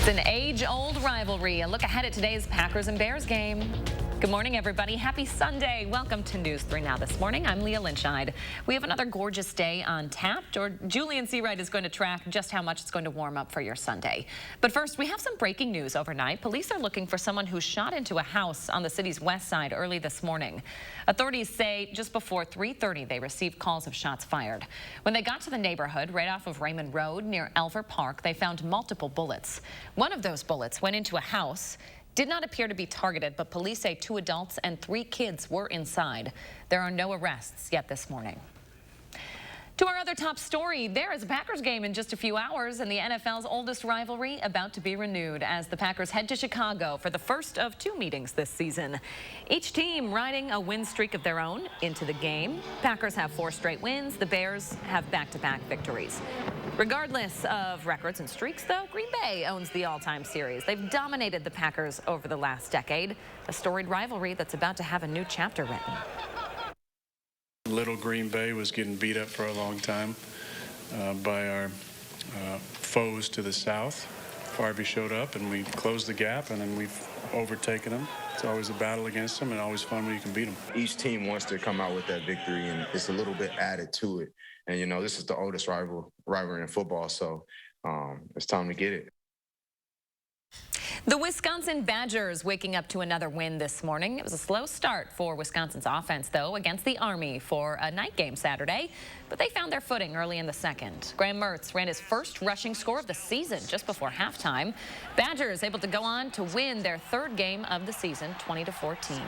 It's an age-old rivalry. A look ahead at today's Packers and Bears game. Good morning, everybody. Happy Sunday. Welcome to News 3 Now this morning. I'm Leah Lynchide. We have another gorgeous day on tap. Julian Seawright is going to track just how much it's going to warm up for your Sunday. But first, we have some breaking news overnight. Police are looking for someone who shot into a house on the city's west side early this morning. Authorities say just before 3:30, they received calls of shots fired. When they got to the neighborhood right off of Raymond Road near Elver Park, they found multiple bullets. One of those bullets went into a house. Did not appear to be targeted, but police say 2 adults and 3 kids were inside. There are no arrests yet this morning. To our other top story, there is a Packers game in just a few hours, and the NFL's oldest rivalry about to be renewed as the Packers head to Chicago for the first of 2 meetings this season. Each team riding a win streak of their own into the game. Packers have 4 straight wins. The Bears have back-to-back victories. Regardless of records and streaks, though, Green Bay owns the all-time series. They've dominated the Packers over the last decade, a storied rivalry that's about to have a new chapter written. Little Green Bay was getting beat up for a long time by our foes to the south. Farby showed up and we closed the gap, and then we've overtaken them. It's always a battle against them and always fun when you can beat them. Each team wants to come out with that victory, and it's a little bit added to it. And, you know, this is the oldest rivalry in football, so it's time to get it. The Wisconsin Badgers waking up to another win this morning. It was a slow start for Wisconsin's offense, though, against the Army for a night game Saturday. But they found their footing early in the second. Graham Mertz ran his first rushing score of the season just before halftime. Badgers able to go on to win their 3rd game of the season, 20-14.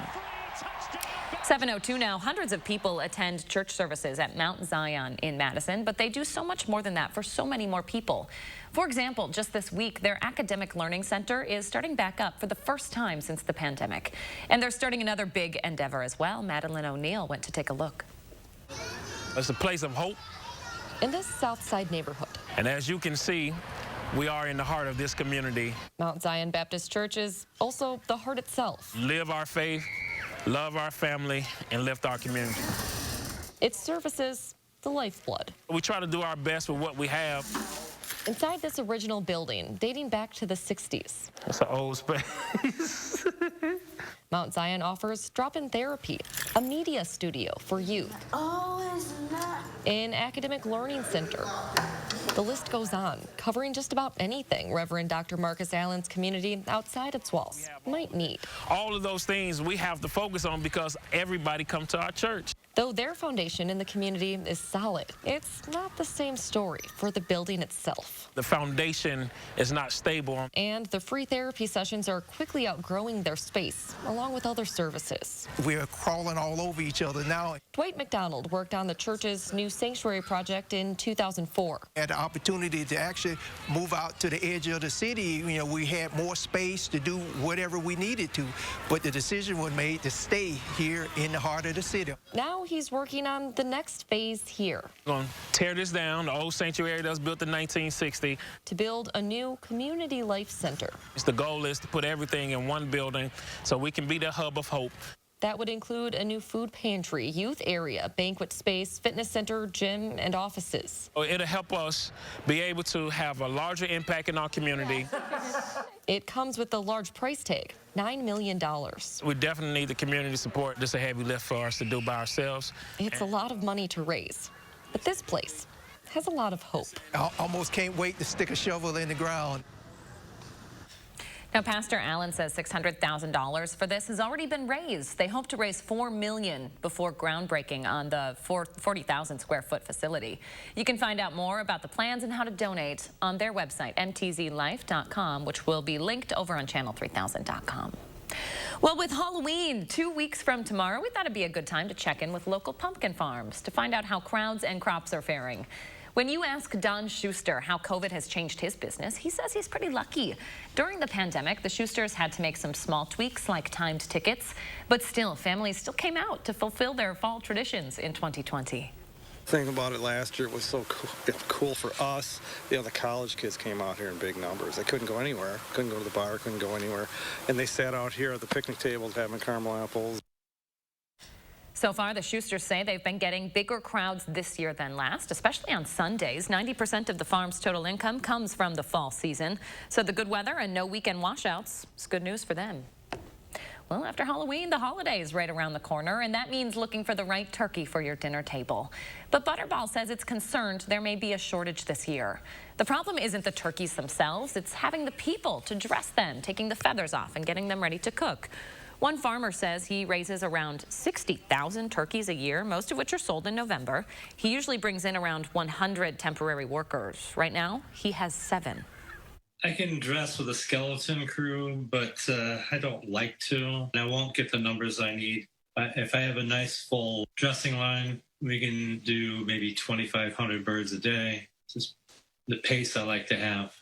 7:02 now. Hundreds of people attend church services at Mount Zion in Madison, but they do so much more than that for so many more people. For example, just this week, their academic learning center is starting back up for the first time since the pandemic. And they're starting another big endeavor as well. Madeline O'Neill went to take a look. It's a place of hope in this South Side neighborhood. And as you can see, we are in the heart of this community. Mount Zion Baptist Church is also the heart itself. Live our faith, love our family, and lift our community. Its services, the lifeblood. We try to do our best with what we have. Inside this original building, dating back to the 60s. It's an old space. Mount Zion offers drop-in therapy, a media studio for youth, an academic learning center. The list goes on, covering just about anything Reverend Dr. Marcus Allen's community outside its walls might need. All of those things we have to focus on because everybody comes to our church. Though their foundation in the community is solid, it's not the same story for the building itself. The foundation is not stable. And the free therapy sessions are quickly outgrowing their space, along with other services. We're crawling all over each other now. Dwight McDonald worked on the church's new sanctuary project in 2004. Had the opportunity to actually move out to the edge of the city. You know, we had more space to do whatever we needed to, but the decision was made to stay here in the heart of the city. Now he's working on the next phase here. We're going to tear this down, the old sanctuary that was built in 1960. To build a new community life center. The goal is to put everything in one building so we can be the hub of hope. That would include a new food pantry, youth area, banquet space, fitness center, gym, and offices. It'll help us be able to have a larger impact in our community. It comes with a large price tag, $9 million. We definitely need the community support. This is a heavy lift for us to do by ourselves. It's a lot of money to raise, but this place has a lot of hope. I almost can't wait to stick a shovel in the ground. Now, Pastor Allen says $600,000 for this has already been raised. They hope to raise $4 million before groundbreaking on the 40,000 square foot facility. You can find out more about the plans and how to donate on their website, mtzlife.com, which will be linked over on channel3000.com. Well, with Halloween 2 weeks from tomorrow, we thought it'd be a good time to check in with local pumpkin farms to find out how crowds and crops are faring. When you ask Don Schuster how COVID has changed his business, he says he's pretty lucky. During the pandemic, the Schusters had to make some small tweaks like timed tickets, but still, families still came out to fulfill their fall traditions in 2020. Thing about it last year was so cool for us. You know, the college kids came out here in big numbers. They couldn't go anywhere, couldn't go to the bar, couldn't go anywhere. And they sat out here at the picnic tables having caramel apples. So far, the Schusters say they've been getting bigger crowds this year than last, especially on Sundays. 90% of the farm's total income comes from the fall season. So the good weather and no weekend washouts is good news for them. Well, after Halloween, the holiday is right around the corner, and that means looking for the right turkey for your dinner table. But Butterball says it's concerned there may be a shortage this year. The problem isn't the turkeys themselves, it's having the people to dress them, taking the feathers off and getting them ready to cook. One farmer says he raises around 60,000 turkeys a year, most of which are sold in November. He usually brings in around 100 temporary workers. Right now, he has 7. I can dress with a skeleton crew, but I don't like to. I won't get the numbers I need. If I have a nice full dressing line, we can do maybe 2,500 birds a day. It's just the pace I like to have.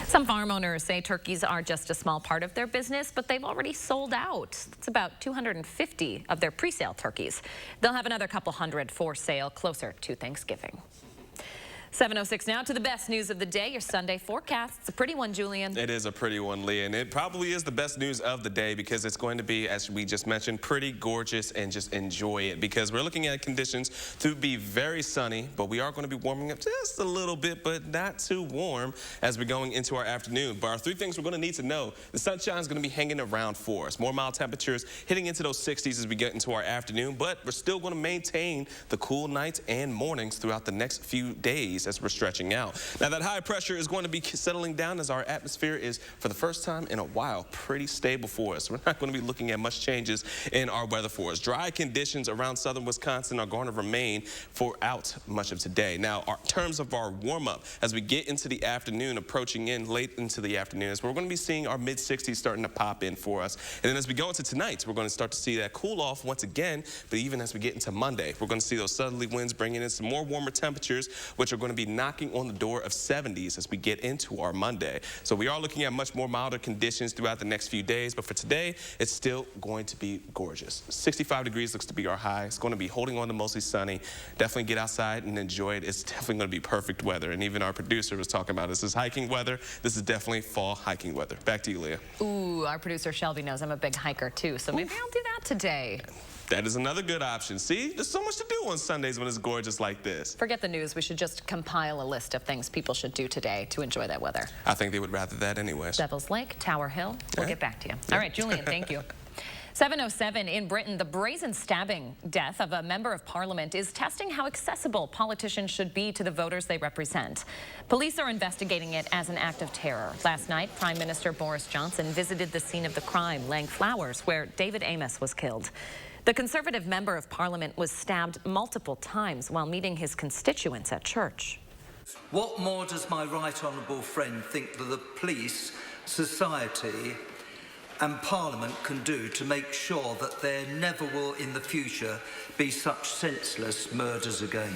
Some farm owners say turkeys are just a small part of their business, but they've already sold out. It's about 250 of their pre-sale turkeys. They'll have another couple hundred for sale closer to Thanksgiving. 7:06 now to the best news of the day, your Sunday forecast. It's a pretty one, Julian. It is a pretty one, Leah, and it probably is the best news of the day because it's going to be, as we just mentioned, pretty gorgeous, and just enjoy it because we're looking at conditions to be very sunny, but we are going to be warming up just a little bit, but not too warm as we're going into our afternoon. But our 3 things we're going to need to know: the sunshine is going to be hanging around for us. More mild temperatures hitting into those 60s as we get into our afternoon, but we're still going to maintain the cool nights and mornings throughout the next few days as we're stretching out. Now, that high pressure is going to be settling down as our atmosphere is, for the first time in a while, pretty stable for us. We're not going to be looking at much changes in our weather for us. Dry conditions around southern Wisconsin are going to remain throughout much of today. Now, in terms of our warm-up, as we get into the afternoon, approaching in late into the afternoon, we're going to be seeing our mid-60s starting to pop in for us. And then as we go into tonight, we're going to start to see that cool off once again. But even as we get into Monday, we're going to see those southerly winds bringing in some more warmer temperatures, which are going to be knocking on the door of 70s as we get into our Monday. So we are looking at much more milder conditions throughout the next few days, but for today, it's still going to be gorgeous. 65 degrees looks to be our high. It's going to be holding on to mostly sunny. Definitely get outside and enjoy it. It's definitely going to be perfect weather. And even our producer was talking about this is hiking weather. This is definitely fall hiking weather. Back to you, Leah. Ooh, our producer Shelby knows I'm a big hiker too, so maybe I'll do that today. That is another good option. See, there's so much to do on Sundays when it's gorgeous like this. Forget the news. We should just compile a list of things people should do today to enjoy that weather. I think they would rather that anyways. Devil's Lake, Tower Hill. We'll get back to you. All right, Julian, thank you. 7:07 in Britain, the brazen stabbing death of a member of parliament is testing how accessible politicians should be to the voters they represent. Police are investigating it as an act of terror. Last night, Prime Minister Boris Johnson visited the scene of the crime, laying flowers where David Amos was killed. The Conservative member of parliament was stabbed multiple times while meeting his constituents at church. What more does my right honourable friend think that the police, society and Parliament can do to make sure that there never will in the future be such senseless murders again?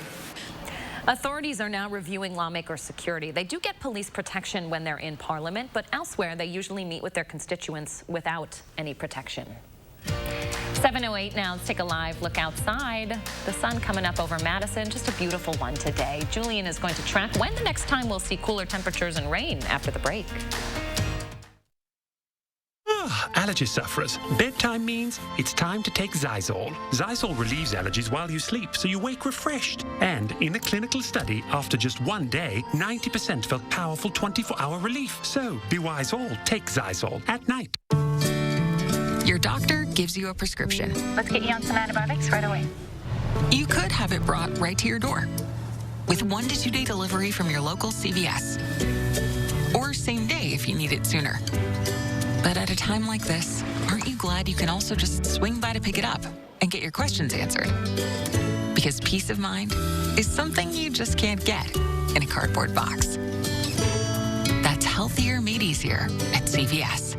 Authorities are now reviewing lawmaker security. They do get police protection when they're in Parliament, but elsewhere they usually meet with their constituents without any protection. 7:08 now. Let's take a live look outside. The sun coming up over Madison. Just a beautiful one today. Julian is going to track when the next time we'll see cooler temperatures and rain after the break. Allergy sufferers, bedtime means it's time to take Zysol. Zysol relieves allergies while you sleep, so you wake refreshed. And in a clinical study, after just 1 day, 90% felt powerful 24-hour relief. So be wise all, take Zysol at night. Your doctor gives you a prescription. Let's get you on some antibiotics right away. You could have it brought right to your door with 1 to 2 day delivery from your local CVS. Or same day if you need it sooner. But at a time like this, aren't you glad you can also just swing by to pick it up and get your questions answered? Because peace of mind is something you just can't get in a cardboard box. That's healthier made easier at CVS.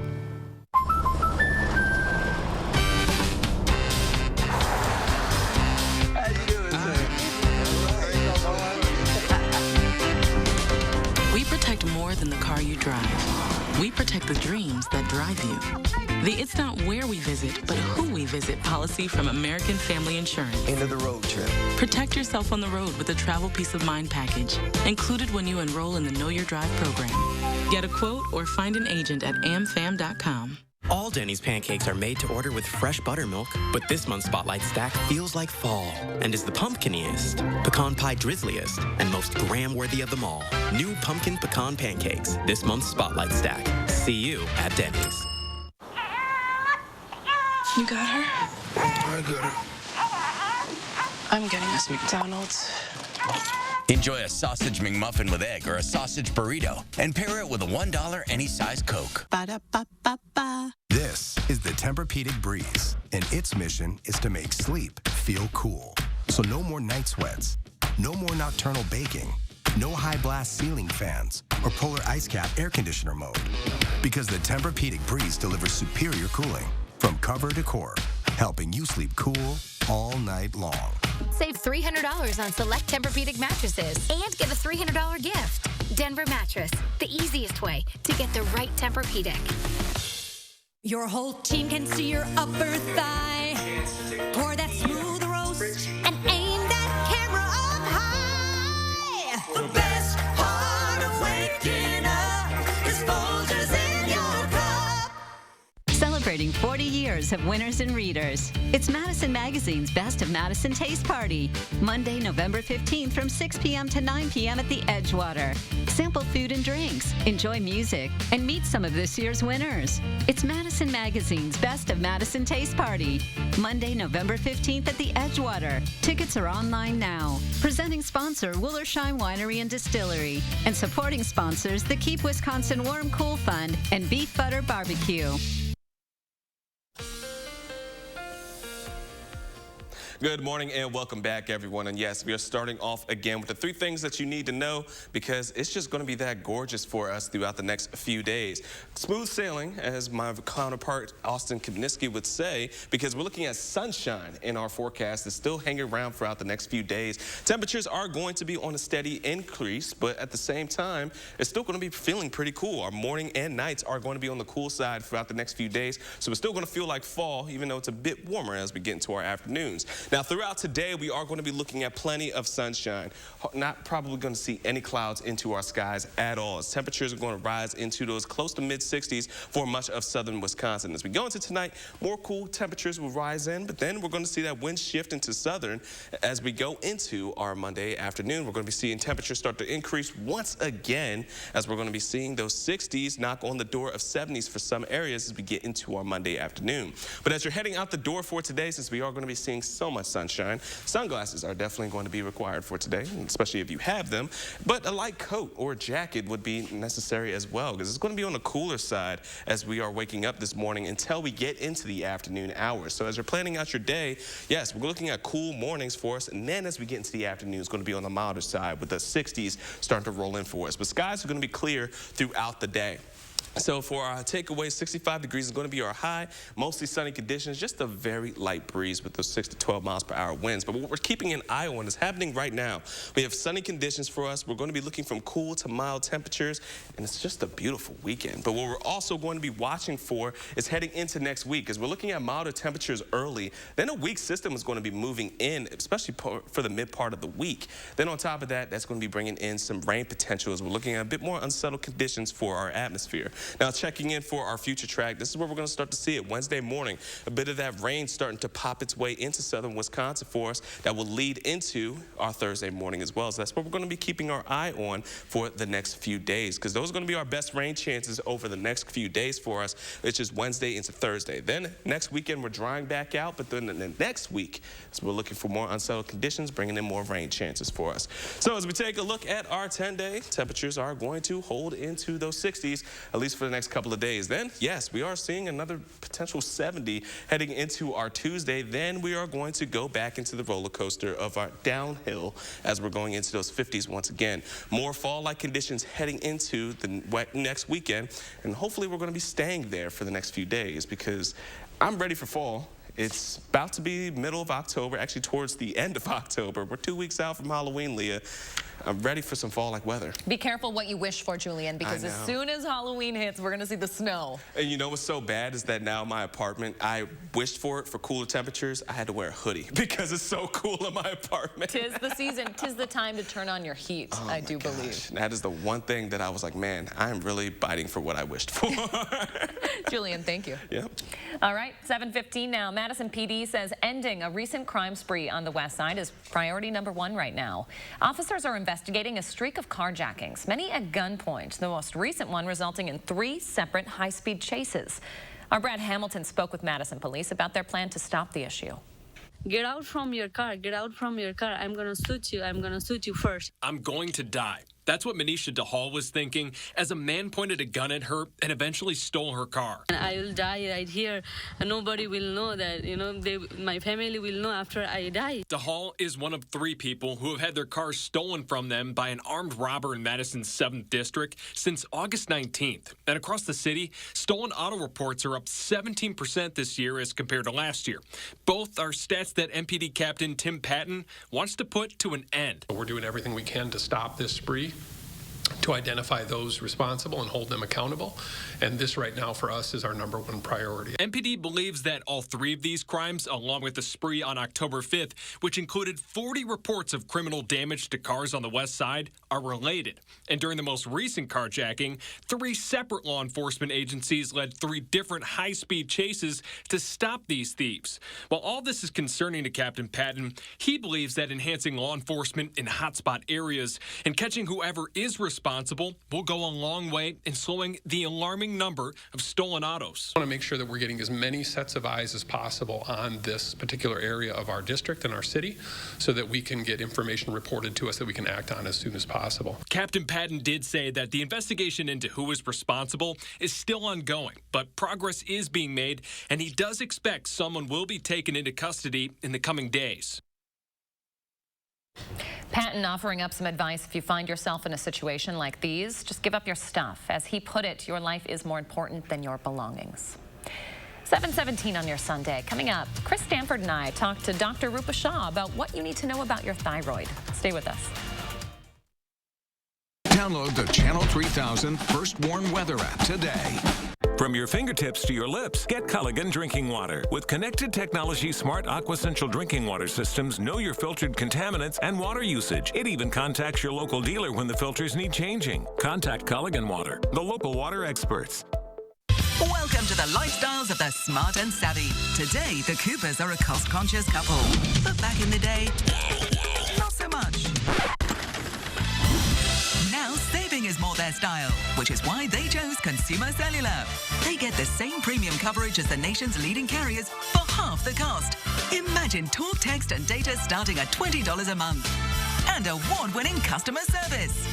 We protect more than the car you drive. We protect the dreams that drive you. The It's Not Where We Visit, but Who We Visit policy from American Family Insurance. End of the road trip. Protect yourself on the road with the Travel Peace of Mind package, included when you enroll in the Know Your Drive program. Get a quote or find an agent at amfam.com. All Denny's pancakes are made to order with fresh buttermilk, but this month's Spotlight Stack feels like fall and is the pumpkiniest, pecan pie drizzliest, and most graham-worthy of them all. New pumpkin pecan pancakes, this month's Spotlight Stack. See you at Denny's. You got her? I got her. I'm getting us McDonald's. Enjoy a sausage McMuffin with egg or a sausage burrito and pair it with a $1 any size Coke. Ba-da-ba-ba-ba. This is the Tempur-Pedic Breeze, and its mission is to make sleep feel cool. So no more night sweats, no more nocturnal baking, no high-blast ceiling fans, or polar ice cap air conditioner mode. Because the Tempur-Pedic Breeze delivers superior cooling from cover to core, helping you sleep cool all night long. Save $300 on select Tempur-Pedic mattresses and get a $300 gift. Denver Mattress, the easiest way to get the right Tempur-Pedic. Your whole team can see your upper thigh. Pour that smooth roast and aim that camera up high. The best part of waking up is Folgers in your cup. Celebrating 40 years of winners and readers. It's Madison Magazine's Best of Madison Taste Party. Monday, November 15th from 6 p.m. to 9 p.m. at the Edgewater. Sample food and drinks, enjoy music, and meet some of this year's winners. It's Madison Magazine's Best of Madison Taste Party. Monday, November 15th at the Edgewater. Tickets are online now. Presenting sponsor, Woolersheim Winery and Distillery. And supporting sponsors, the Keep Wisconsin Warm Cool Fund and Beef Butter Barbecue. Good morning and welcome back, everyone. And yes, we are starting off again with the 3 things that you need to know because it's just going to be that gorgeous for us throughout the next few days. Smooth sailing, as my counterpart Austin Kibniski would say, because we're looking at sunshine in our forecast that's still hanging around throughout the next few days. Temperatures are going to be on a steady increase, but at the same time, it's still going to be feeling pretty cool. Our morning and nights are going to be on the cool side throughout the next few days, so it's still going to feel like fall, even though it's a bit warmer as we get into our afternoons. Now, throughout today, we are going to be looking at plenty of sunshine. Not probably going to see any clouds into our skies at all, as temperatures are going to rise into those close to mid-60s for much of southern Wisconsin. As we go into tonight, more cool temperatures will rise in, but then we're going to see that wind shift into southern as we go into our Monday afternoon. We're going to be seeing temperatures start to increase once again, as we're going to be seeing those 60s knock on the door of 70s for some areas as we get into our Monday afternoon. But as you're heading out the door for today, since we are going to be seeing so much sunshine, sunglasses are definitely going to be required for today, especially if you have them. But a light coat or jacket would be necessary as well, because it's going to be on the cooler side as we are waking up this morning until we get into the afternoon hours. So as you're planning out your day, yes, we're looking at cool mornings for us, and then as we get into the afternoon, it's going to be on the milder side with the 60s starting to roll in for us. But skies are going to be clear throughout the day. So for our takeaway, 65 degrees is going to be our high. Mostly sunny conditions, just a very light breeze with those 6 to 12 miles per hour winds. But what we're keeping an eye on is happening right now. We have sunny conditions for us. We're going to be looking from cool to mild temperatures, and it's just a beautiful weekend. But what we're also going to be watching for is heading into next week, as we're looking at milder temperatures early. Then a weak system is going to be moving in, especially for the mid part of the week. Then on top of that, that's going to be bringing in some rain potential as we're looking at a bit more unsettled conditions for our atmosphere. Now, checking in for our future track, this is where we're going to start to see it Wednesday morning. A bit of that rain starting to pop its way into southern Wisconsin for us that will lead into our Thursday morning as well. So that's what we're going to be keeping our eye on for the next few days, because those are going to be our best rain chances over the next few days for us, which is Wednesday into Thursday. Then next weekend, we're drying back out, but then the next week, so we're looking for more unsettled conditions, bringing in more rain chances for us. So as we take a look at our 10-day, temperatures are going to hold into those 60s, at least for the next couple of days. Then, yes, we are seeing another potential 70 heading into our Tuesday. Then we are going to go back into the roller coaster of our downhill as we're going into those 50s once again. More fall-like conditions heading into the next weekend, and hopefully we're going to be staying there for the next few days, because I'm ready for fall. It's about to be middle of October, actually towards the end of October. We're 2 weeks out from Halloween, Leah. I'm ready for some fall-like weather. Be careful what you wish for, Julian, because as soon as Halloween hits, we're going to see the snow. And you know what's so bad is that now my apartment, I wished for it for cooler temperatures. I had to wear a hoodie because it's so cool in my apartment. Tis the season. Tis the time to turn on your heat, I do believe. That is the one thing that I was like, man, I'm really biting for what I wished for. Julian, thank you. Yep. All right, 7:15 now. Madison PD says ending a recent crime spree on the west side is priority #1 right now. Officers are investigating a streak of carjackings, many at gunpoint, the most recent one resulting in 3 separate high-speed chases. Our Brad Hamilton spoke with Madison police about their plan to stop the issue. Get out from your car. Get out from your car. I'm going to shoot you. I'm going to shoot you first. I'm going to die. That's what Manisha DeHall was thinking as a man pointed a gun at her and eventually stole her car. And I will die right here, and nobody will know that, my family will know after I die. DeHall is one of 3 people who have had their cars stolen from them by an armed robber in Madison's 7th District since August 19th. And across the city, stolen auto reports are up 17% this year as compared to last year. Both are stats that MPD Captain Tim Patton wants to put to an end. We're doing everything we can to stop this spree, to identify those responsible and hold them accountable. And this right now for us is our #1 priority. MPD believes that all 3 of these crimes, along with the spree on October 5th, which included 40 reports of criminal damage to cars on the west side, are related. And during the most recent carjacking, 3 separate law enforcement agencies led 3 different high-speed chases to stop these thieves. While all this is concerning to Captain Patton, he believes that enhancing law enforcement in hotspot areas and catching whoever is responsible will go a long way in slowing the alarming number of stolen autos. I want to make sure that we're getting as many sets of eyes as possible on this particular area of our district and our city so that we can get information reported to us that we can act on as soon as possible. Captain Patton did say that the investigation into who is responsible is still ongoing, but progress is being made, and he does expect someone will be taken into custody in the coming days. Patton offering up some advice if you find yourself in a situation like these, just give up your stuff. As he put it, your life is more important than your belongings. 7:17 on your Sunday. Coming up, Chris Stanford and I talked to Dr. Rupa Shah about what you need to know about your thyroid. Stay with us. Download the Channel 3000 First Warn Weather app today. From your fingertips to your lips, get Culligan drinking water. With connected technology, smart AquaCentral drinking water systems know your filtered contaminants and water usage. It even contacts your local dealer when the filters need changing. Contact Culligan Water, the local water experts. Welcome to the lifestyles of the smart and savvy. Today, the Coopers are a cost-conscious couple. But back in the day, not so much. Now, saving is more their style, which is why they chose Consumer Cellular. They get the same premium coverage as the nation's leading carriers for half the cost. Imagine talk, text, and data starting at $20 a month. And award-winning customer service.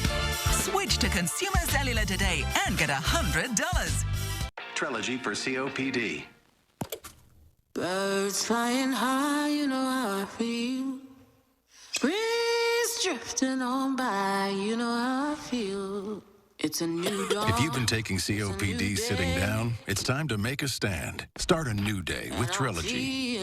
Switch to Consumer Cellular today and get $100. Trelegy for COPD. Birds flying high, you know how I feel. Breeze drifting on by, you know how I feel. It's a new dawn. If you've been taking COPD sitting down, it's time to make a stand. Start a new day with Trelegy.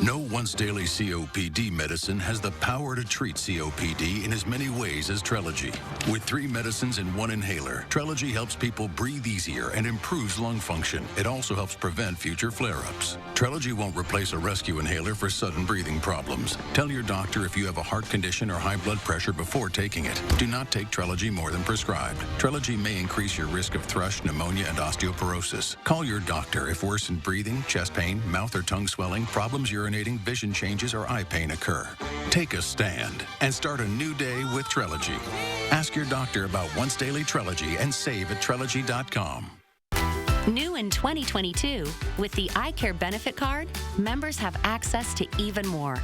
No once-daily COPD medicine has the power to treat COPD in as many ways as Trelegy. With 3 medicines in 1 inhaler, Trelegy helps people breathe easier and improves lung function. It also helps prevent future flare-ups. Trelegy won't replace a rescue inhaler for sudden breathing problems. Tell your doctor if you have a heart condition or high blood pressure before taking it. Do not take Trelegy more than prescribed. Trelegy may increase your risk of thrush, pneumonia, and osteoporosis. Call your doctor if worsened breathing, chest pain, mouth or tongue swelling, problems urinating, vision changes, or eye pain occur. Take a stand and start a new day with Trelegy. Ask your doctor about once-daily Trelegy and save at Trelegy.com. New in 2022, with the Eye Care Benefit Card, members have access to even more.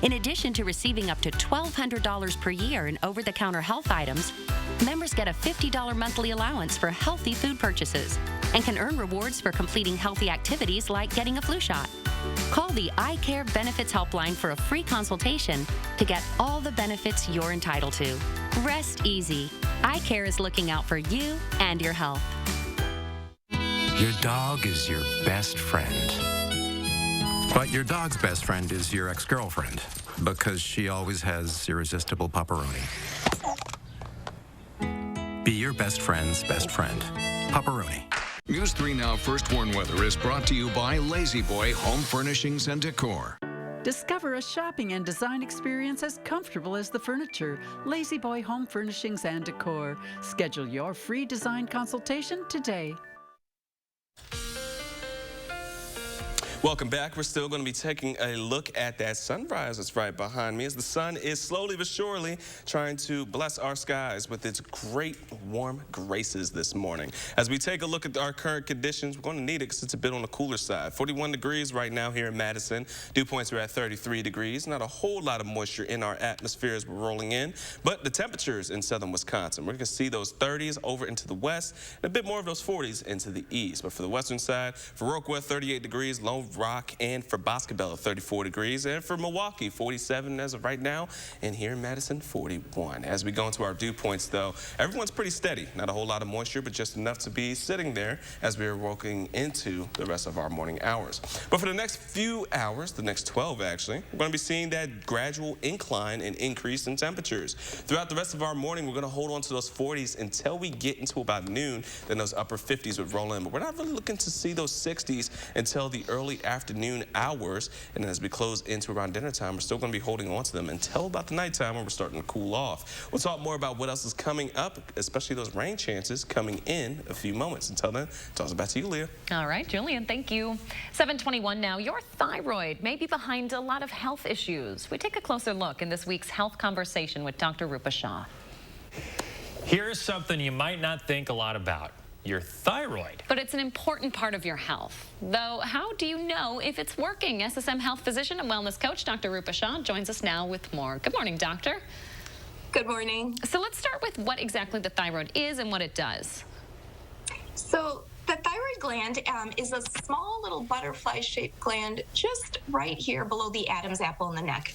In addition to receiving up to $1,200 per year in over-the-counter health items, members get a $50 monthly allowance for healthy food purchases and can earn rewards for completing healthy activities like getting a flu shot. Call the Eye Care Benefits Helpline for a free consultation to get all the benefits you're entitled to. Rest easy. Eye Care is looking out for you and your health. Your dog is your best friend. But your dog's best friend is your ex-girlfriend. Because she always has irresistible pepperoni. Be your best friend's best friend. Pepperoni. News 3 Now First Warn Weather is brought to you by Lazy Boy Home Furnishings and Decor. Discover a shopping and design experience as comfortable as the furniture. Lazy Boy Home Furnishings and Decor. Schedule your free design consultation today. Welcome back. We're still going to be taking a look at that sunrise that's right behind me as the sun is slowly but surely trying to bless our skies with its great warm graces this morning. As we take a look at our current conditions, we're going to need it because it's a bit on the cooler side. 41 degrees right now here in Madison. Dew points are at 33 degrees. Not a whole lot of moisture in our atmosphere as we're rolling in, but the temperatures in southern Wisconsin, we're going to see those 30s over into the west and a bit more of those 40s into the east. But for the western side, for Rockwell, 38 degrees, Lone Rock, and for Boscobel, 34 degrees, and for Milwaukee, 47 as of right now, and here in Madison, 41. As we go into our dew points, though, everyone's pretty steady. Not a whole lot of moisture, but just enough to be sitting there as we are walking into the rest of our morning hours. But for the next few hours, the next 12 actually, we're going to be seeing that gradual incline and increase in temperatures. Throughout the rest of our morning, we're going to hold on to those 40s until we get into about noon, then those upper 50s would roll in. But we're not really looking to see those 60s until the early afternoon hours, and then as we close into around dinner time, we're still going to be holding on to them until about the nighttime when we're starting to cool off. We'll talk more about what else is coming up, especially those rain chances coming in a few moments. Until then, toss it back to you, Leah. All right, Julian, thank you. 7:21 now. Your thyroid may be behind a lot of health issues. We take a closer look in this week's health conversation with Dr. Rupa Shah. Here's something you might not think a lot about. Your thyroid. But it's an important part of your health. Though, how do you know if it's working? SSM health physician and wellness coach Dr. Rupa Shah joins us now with more. Good morning, doctor. Good morning. So let's start with what exactly the thyroid is and what it does. So the thyroid gland is a small little butterfly-shaped gland just right here below the Adam's apple in the neck.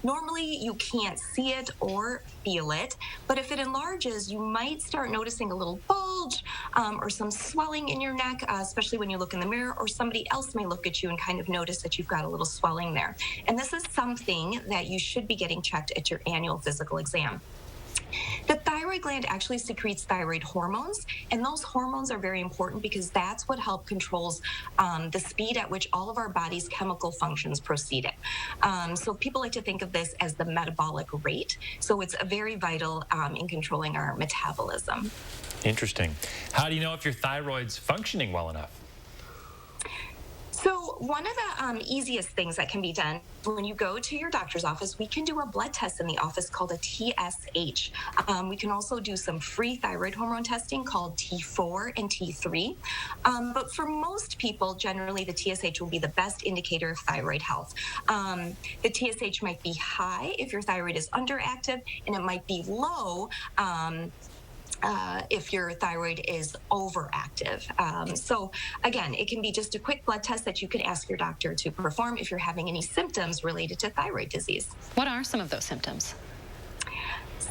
Normally, you can't see it or feel it, but if it enlarges, you might start noticing a little bulge or some swelling in your neck, especially when you look in the mirror, or somebody else may look at you and kind of notice that you've got a little swelling there. And this is something that you should be getting checked at your annual physical exam. The thyroid gland actually secretes thyroid hormones, and those hormones are very important because that's what controls the speed at which all of our body's chemical functions proceed. So people like to think of this as the metabolic rate. So it's very vital in controlling our metabolism. Interesting. How do you know if your thyroid's functioning well enough? So one of the easiest things that can be done when you go to your doctor's office, we can do a blood test in the office called a TSH. We can also do some free thyroid hormone testing called T4 and T3. But for most people, generally the TSH will be the best indicator of thyroid health. The TSH might be high if your thyroid is underactive, and it might be low if your thyroid is overactive. So again, it can be just a quick blood test that you can ask your doctor to perform if you're having any symptoms related to thyroid disease. What are some of those symptoms?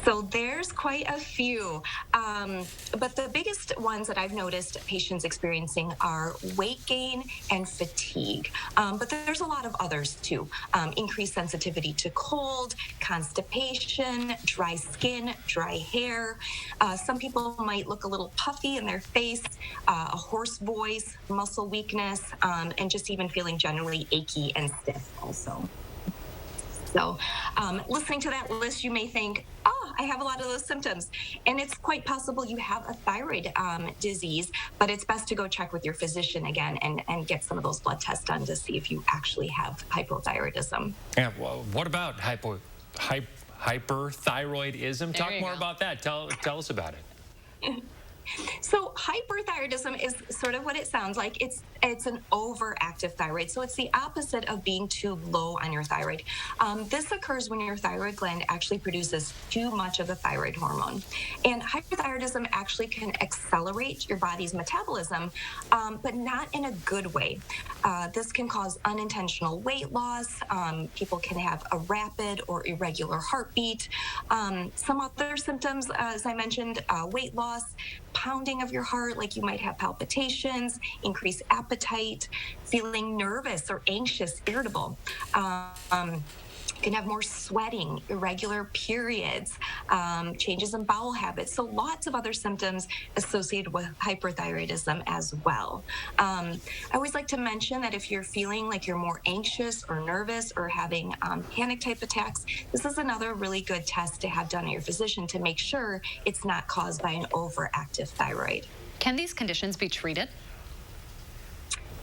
So there's quite a few, but the biggest ones that I've noticed patients experiencing are weight gain and fatigue. But there's a lot of others too. Increased sensitivity to cold, constipation, dry skin, dry hair. Some people might look a little puffy in their face, a hoarse voice, muscle weakness, and just even feeling generally achy and stiff also. So listening to that list, you may think, oh, I have a lot of those symptoms. And it's quite possible you have a thyroid disease, but it's best to go check with your physician again and get some of those blood tests done to see if you actually have hypothyroidism. Yeah, well, what about hyperthyroidism? Talk more about that. Tell us about it. So hyperthyroidism is sort of what it sounds like. It's an overactive thyroid. So it's the opposite of being too low on your thyroid. This occurs when your thyroid gland actually produces too much of the thyroid hormone. And hyperthyroidism actually can accelerate your body's metabolism, but not in a good way. This can cause unintentional weight loss. People can have a rapid or irregular heartbeat. Some other symptoms, as I mentioned, weight loss, pounding of your heart, like you might have palpitations, increased appetite, feeling nervous or anxious, irritable. You can have more sweating, irregular periods, changes in bowel habits. So lots of other symptoms associated with hyperthyroidism as well. I always like to mention that if you're feeling like you're more anxious or nervous or having panic type attacks, this is another really good test to have done at your physician to make sure it's not caused by an overactive thyroid. Can these conditions be treated?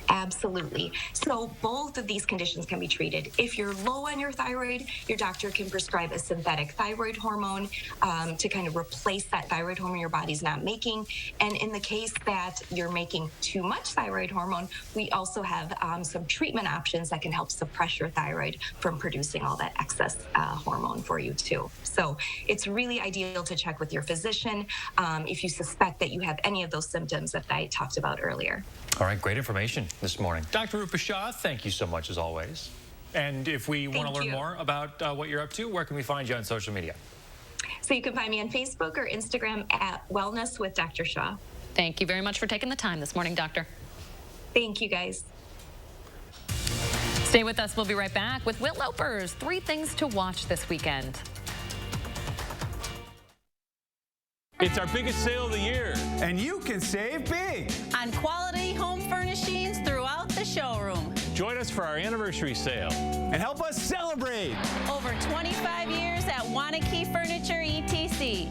Absolutely. So both of these conditions can be treated. If you're low on your thyroid, your doctor can prescribe a synthetic thyroid hormone to kind of replace that thyroid hormone your body's not making. And in the case that you're making too much thyroid hormone, we also have some treatment options that can help suppress your thyroid from producing all that excess hormone for you too. So it's really ideal to check with your physician if you suspect that you have any of those symptoms that I talked about earlier. All right, great information this morning. Dr. Rupa Shah, thank you so much as always. And if we want to learn more about what you're up to, where can we find you on social media? So you can find me on Facebook or Instagram at Wellness with Dr. Shah. Thank you very much for taking the time this morning, Doctor. Thank you, guys. Stay with us. We'll be right back with Will Loper's 3 things to watch this weekend. It's our biggest sale of the year. And you can save big on quality home furnishings throughout the showroom. Join us for our anniversary sale. And help us celebrate. Over 25 years at Wanakee Furniture, ETC.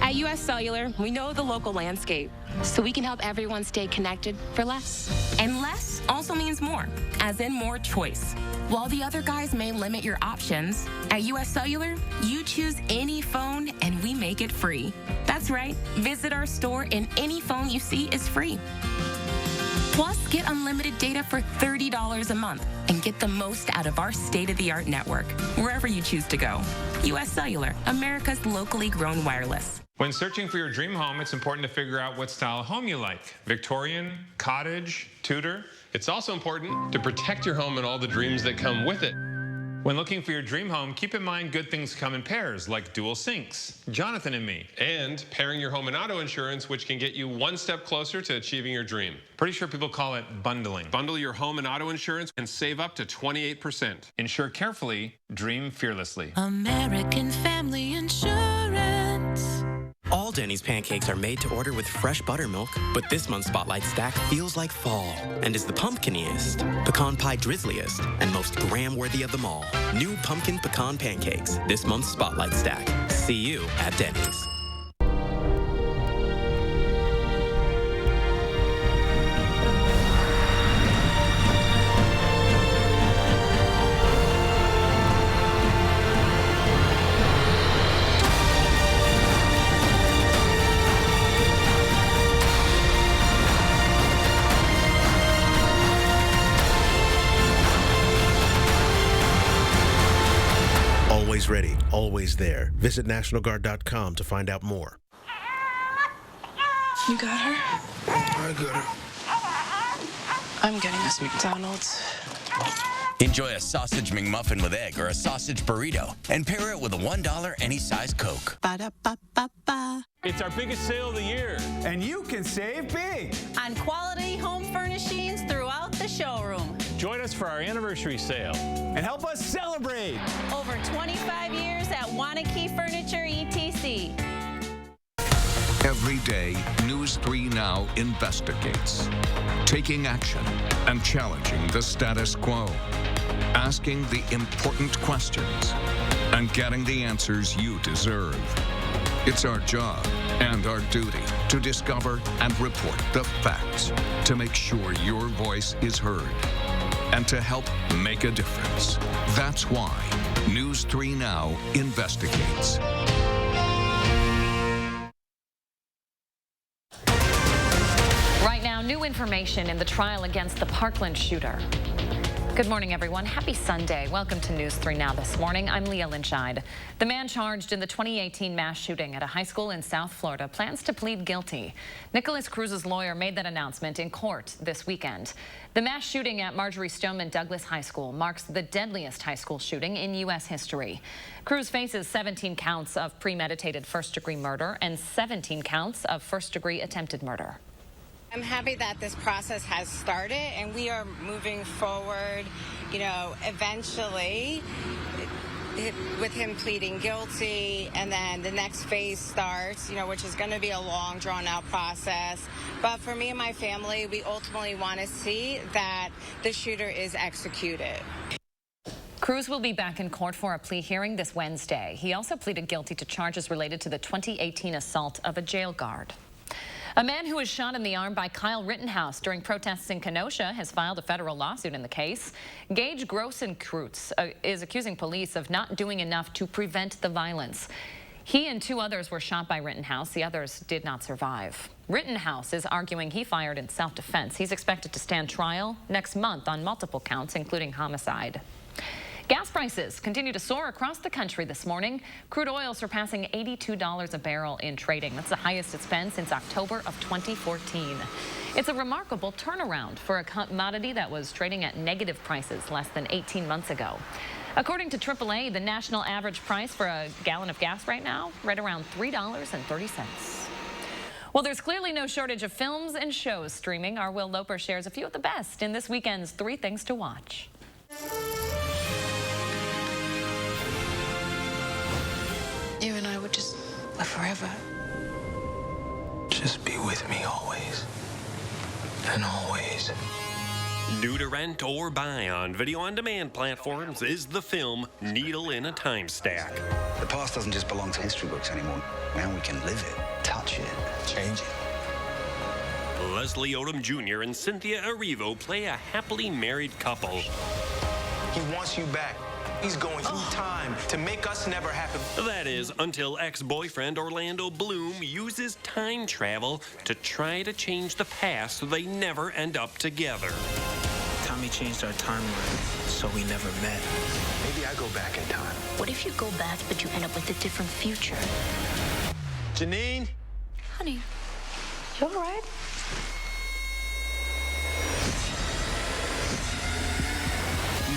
At US Cellular, we know the local landscape, so we can help everyone stay connected for less. And less also means more, as in more choice. While the other guys may limit your options, at US Cellular, you choose any phone and we make it free. That's right, visit our store and any phone you see is free. Plus, get unlimited data for $30 a month and get the most out of our state-of-the-art network, wherever you choose to go. US Cellular, America's locally grown wireless. When searching for your dream home, it's important to figure out what style of home you like. Victorian, cottage, Tudor. It's also important to protect your home and all the dreams that come with it. When looking for your dream home, keep in mind good things come in pairs, like dual sinks, Jonathan and me. And pairing your home and auto insurance, which can get you one step closer to achieving your dream. Pretty sure people call it bundling. Bundle your home and auto insurance and save up to 28%. Insure carefully, dream fearlessly. American Family Insurance. All Denny's pancakes are made to order with fresh buttermilk, but this month's Spotlight Stack feels like fall and is the pumpkiniest, pecan pie drizzliest, and most gram-worthy of them all. New pumpkin pecan pancakes, this month's Spotlight Stack. See you at Denny's. Always ready, always there. Visit NationalGuard.com to find out more. You got her? I got her. I'm getting us McDonald's. Enjoy a sausage McMuffin with egg or a sausage burrito and pair it with a $1 any size Coke. Ba-da-ba-ba-ba. It's our biggest sale of the year. And you can save big on quality home furnishings throughout the showroom. Join us for our anniversary sale. And help us celebrate. Over 25 years at Wanakee Furniture, ETC. Every day, News 3 Now investigates, taking action and challenging the status quo, asking the important questions, and getting the answers you deserve. It's our job and our duty to discover and report the facts, to make sure your voice is heard, and to help make a difference. That's why News 3 Now investigates. Right now, new information in the trial against the Parkland shooter. Good morning, everyone. Happy Sunday. Welcome to News 3 Now this morning. I'm Leah Lynchide. The man charged in the 2018 mass shooting at a high school in South Florida plans to plead guilty. Nicholas Cruz's lawyer made that announcement in court this weekend. The mass shooting at Marjorie Stoneman Douglas High School marks the deadliest high school shooting in U.S. history. Cruz faces 17 counts of premeditated first-degree murder and 17 counts of first-degree attempted murder. I'm happy that this process has started and we are moving forward, you know, eventually with him pleading guilty, and then the next phase starts, you know, which is going to be a long, drawn-out process. But for me and my family, we ultimately want to see that the shooter is executed. Cruz will be back in court for a plea hearing this Wednesday. He also pleaded guilty to charges related to the 2018 assault of a jail guard. A man who was shot in the arm by Kyle Rittenhouse during protests in Kenosha has filed a federal lawsuit in the case. Gage Grossenkreutz is accusing police of not doing enough to prevent the violence. He and 2 others were shot by Rittenhouse. The others did not survive. Rittenhouse is arguing he fired in self-defense. He's expected to stand trial next month on multiple counts, including homicide. Gas prices continue to soar across the country this morning. Crude oil surpassing $82 a barrel in trading. That's the highest it's been since October of 2014. It's a remarkable turnaround for a commodity that was trading at negative prices less than 18 months ago. According to AAA, the national average price for a gallon of gas right now, right around $3.30. Well, there's clearly no shortage of films and shows streaming. Our Will Loper shares a few of the best in this weekend's 3 Things to Watch. You and I would just live forever. Just be with me always. And always. New to rent or buy on video-on-demand platforms is the film Needle in a Time Stack. The past doesn't just belong to history books anymore. Now we can live it, touch it, change it. Leslie Odom Jr. and Cynthia Erivo play a happily married couple. He wants you back. He's going through time to make us never happen. That is, until ex-boyfriend Orlando Bloom uses time travel to try to change the past so they never end up together. Tommy changed our timeline, so we never met. Maybe I go back in time. What if you go back, but you end up with a different future? Janine? Honey, you all right?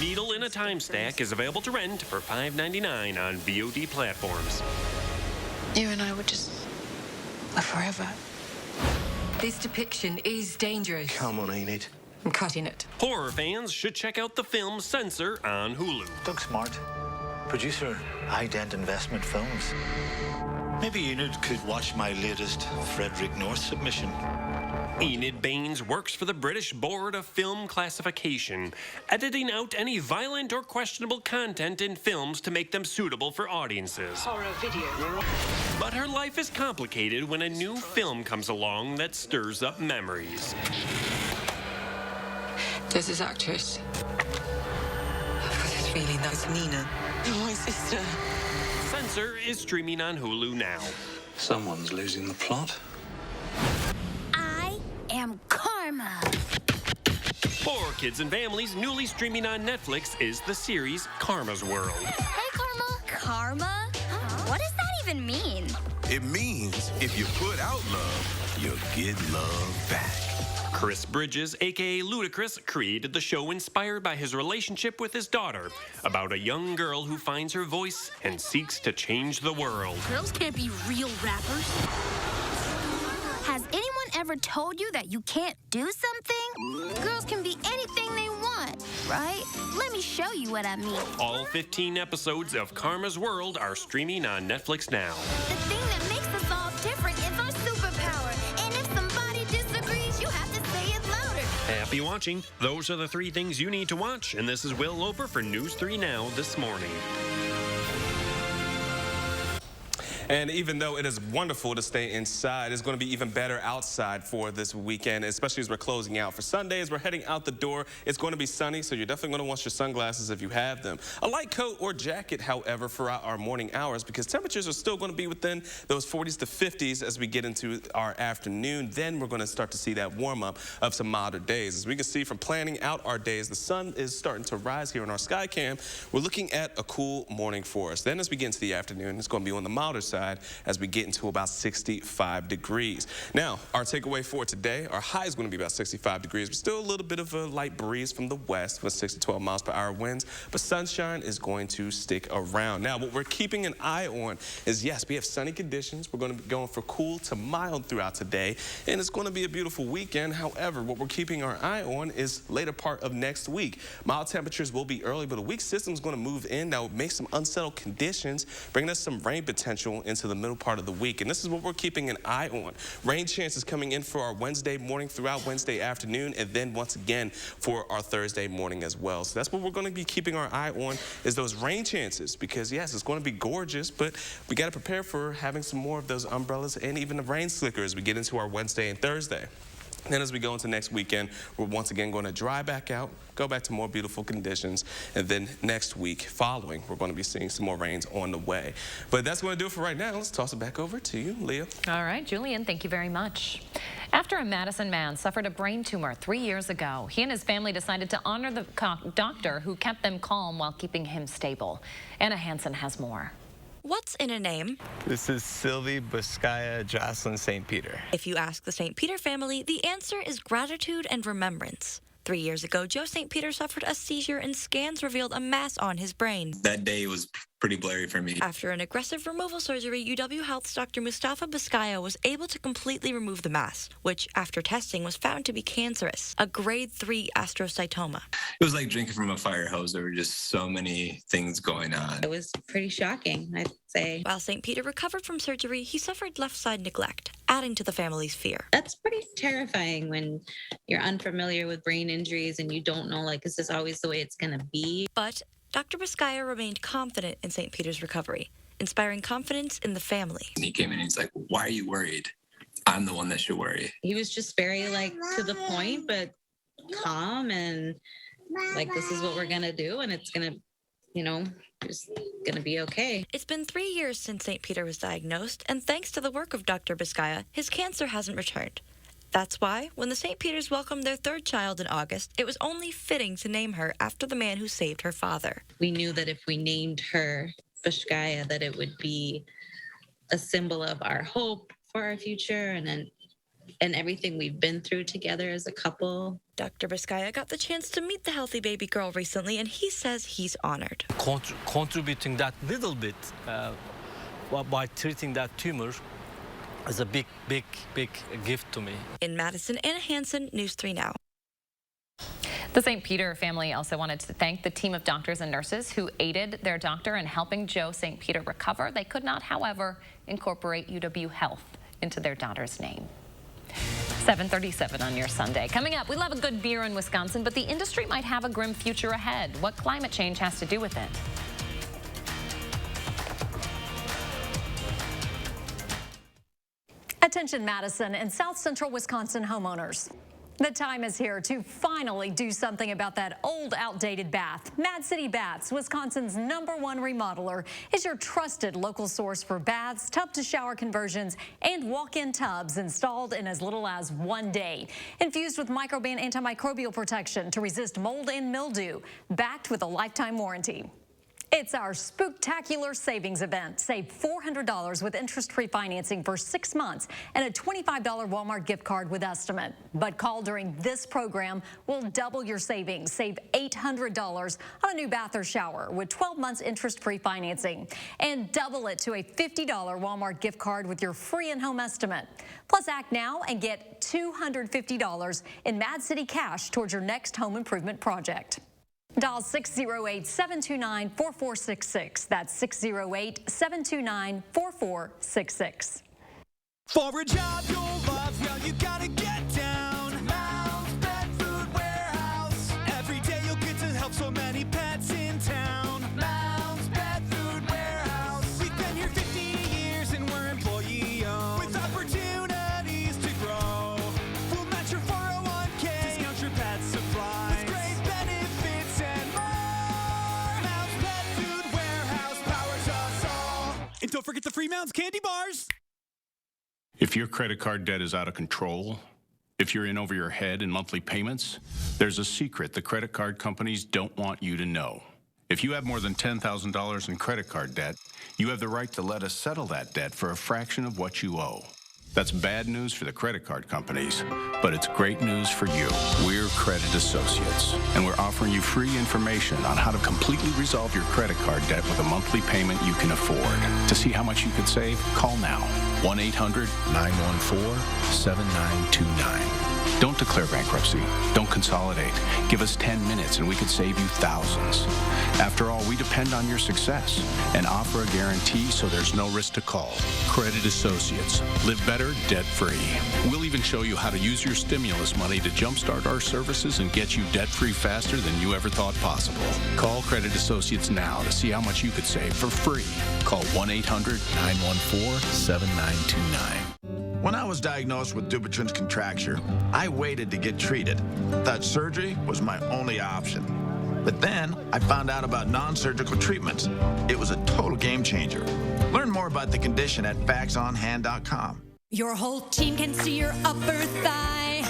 Needle in a Time Stack is available to rent for $5.99 on VOD platforms. You and I would just live forever. This depiction is dangerous. Come on, ain't it? I'm cutting it. Horror fans should check out the film Censor on Hulu. Doug Smart, producer, Ident Investment Films. Maybe Enid could watch my latest Frederick North submission. Enid Baines works for the British Board of Film Classification, editing out any violent or questionable content in films to make them suitable for audiences. Horror video. But her life is complicated when a new film comes along that stirs up memories. There's this actress. I've got this feeling that it's Nina. My sister. Censor is streaming on Hulu now. Someone's losing the plot. Am Karma. For kids and families, newly streaming on Netflix is the series Karma's World. Hey, Karma. Karma? What does that even mean? It means if you put out love, you'll get love back. Chris Bridges, a.k.a. Ludacris, created the show inspired by his relationship with his daughter, about a young girl who finds her voice and seeks to change the world. Girls can't be real rappers. Has anyone ever told you that you can't do something? Girls can be anything they want, right? Let me show you what I mean. All 15 episodes of Karma's World are streaming on Netflix now. The thing that makes us all different is our superpower. And if somebody disagrees, you have to say it louder. Happy watching. Those are the 3 things you need to watch. And this is Will Loper for News 3 Now this morning. And even though it is wonderful to stay inside, it's going to be even better outside for this weekend, especially as we're closing out for Sunday. As we're heading out the door, it's going to be sunny, so you're definitely going to want your sunglasses if you have them. A light coat or jacket, however, for our morning hours, because temperatures are still going to be within those 40s to 50s as we get into our afternoon. Then we're going to start to see that warm up of some milder days. As we can see from planning out our days, the sun is starting to rise here on our sky cam. We're looking at a cool morning for us. Then as we get into the afternoon, it's going to be on the milder side. side as we get into about 65 degrees. Now, our takeaway for today, our high is going to be about 65 degrees, but still a little bit of a light breeze from the west with 6 to 12 miles per hour winds, but sunshine is going to stick around. Now, what we're keeping an eye on is, yes, we have sunny conditions. We're going to be going for cool to mild throughout today, and it's going to be a beautiful weekend. However, what we're keeping our eye on is later part of next week. Mild temperatures will be early, but a weak system is going to move in that will make some unsettled conditions, bringing us some rain potential into the middle part of the week. And this is what we're keeping an eye on. Rain chances coming in for our Wednesday morning throughout Wednesday afternoon, and then once again for our Thursday morning as well. So that's what we're going to be keeping our eye on, is those rain chances, because yes, it's going to be gorgeous, but we got to prepare for having some more of those umbrellas and even the rain slicker as we get into our Wednesday and Thursday. Then as we go into next weekend, we're once again going to dry back out, go back to more beautiful conditions, and then next week following, we're going to be seeing some more rains on the way. But that's going to do it for right now. Let's toss it back over to you, Leah. All right, Julian, thank you very much. After a Madison man suffered a brain tumor 3 years ago, he and his family decided to honor the doctor who kept them calm while keeping him stable. Anna Hansen has more. What's in a name? This is Sylvie Buscaya Jocelyn St. Peter. If you ask the St. Peter family, the answer is gratitude and remembrance. 3 years ago, Joe St. Peter suffered a seizure and scans revealed a mass on his brain. That day was pretty blurry for me. After an aggressive removal surgery, UW Health's Dr. Mustafa Buscaya was able to completely remove the mass, which, after testing, was found to be cancerous, a grade 3 astrocytoma. It was like drinking from a fire hose. There were just so many things going on. It was pretty shocking, I'd say. While St. Peter recovered from surgery, he suffered left side neglect, adding to the family's fear. That's pretty terrifying when you're unfamiliar with brain injuries and you don't know, like, is this always the way it's going to be? But Dr. Buscaya remained confident in St. Peter's recovery, inspiring confidence in the family. And he came in and he's like, "Why are you worried? I'm the one that should worry." He was just very, like, to the point, but calm and like, this is what we're going to do, and it's going to, you know, just going to be okay. It's been 3 years since St. Peter was diagnosed, and thanks to the work of Dr. Buscaya, his cancer hasn't returned. That's why, when the St. Peters welcomed their third child in August, it was only fitting to name her after the man who saved her father. We knew that if we named her Buscaya, that it would be a symbol of our hope for our future and everything we've been through together as a couple. Dr. Buscaya got the chance to meet the healthy baby girl recently, and he says he's honored. Contributing that little bit by treating that tumor is a big gift to me. In Madison, Anna Hansen, News 3 Now. The St. Peter family also wanted to thank the team of doctors and nurses who aided their doctor in helping Joe St. Peter recover. They could not, however, incorporate UW Health into their daughter's name. 7:37 on your Sunday. Coming up, we love a good beer in Wisconsin, but the industry might have a grim future ahead. What climate change has to do with it? Attention Madison and South Central Wisconsin homeowners. The time is here to finally do something about that old, outdated bath. Mad City Baths, Wisconsin's #1 remodeler, is your trusted local source for baths, tub-to-shower conversions, and walk-in tubs installed in as little as 1 day. Infused with microban antimicrobial protection to resist mold and mildew, backed with a lifetime warranty. It's our spooktacular savings event. Save $400 with interest-free financing for 6 months and a $25 Walmart gift card with estimate. But call during this program. We'll double your savings. Save $800 on a new bath or shower with 12 months interest-free financing. And double it to a $50 Walmart gift card with your free in-home estimate. Plus, act now and get $250 in Mad City cash towards your next home improvement project. Dial 608-729-4466. That's 608-729-4466. For a job you'll love, well, you gotta get down. Mouse Pet Food Warehouse. Every day you'll get to help so many pets in town. Mouse Pet Food Warehouse. We've been here 50 years and we're employee-owned. With opportunities to grow. We'll match your 401k. Discount your pet supply. With great benefits and more. Mouse Pet Food Warehouse powers us all. And don't forget the free Mounds candy bars. If your credit card debt is out of control, if you're in over your head in monthly payments, there's a secret the credit card companies don't want you to know. If you have more than $10,000 in credit card debt, you have the right to let us settle that debt for a fraction of what you owe. That's bad news for the credit card companies, but it's great news for you. We're Credit Associates, and we're offering you free information on how to completely resolve your credit card debt with a monthly payment you can afford. To see how much you could save, call now. 1-800-914-7929. Don't declare bankruptcy. Don't consolidate. Give us 10 minutes and we could save you thousands. After all, we depend on your success and offer a guarantee so there's no risk to call. Credit Associates. Live better, debt-free. We'll even show you how to use your stimulus money to jumpstart our services and get you debt-free faster than you ever thought possible. Call Credit Associates now to see how much you could save for free. Call 1-800-914-7929. When I was diagnosed with Dupuytren's contracture, I waited to get treated. Thought surgery was my only option. But then I found out about non-surgical treatments. It was a total game changer. Learn more about the condition at factsonhand.com. Your whole team can see your upper thigh.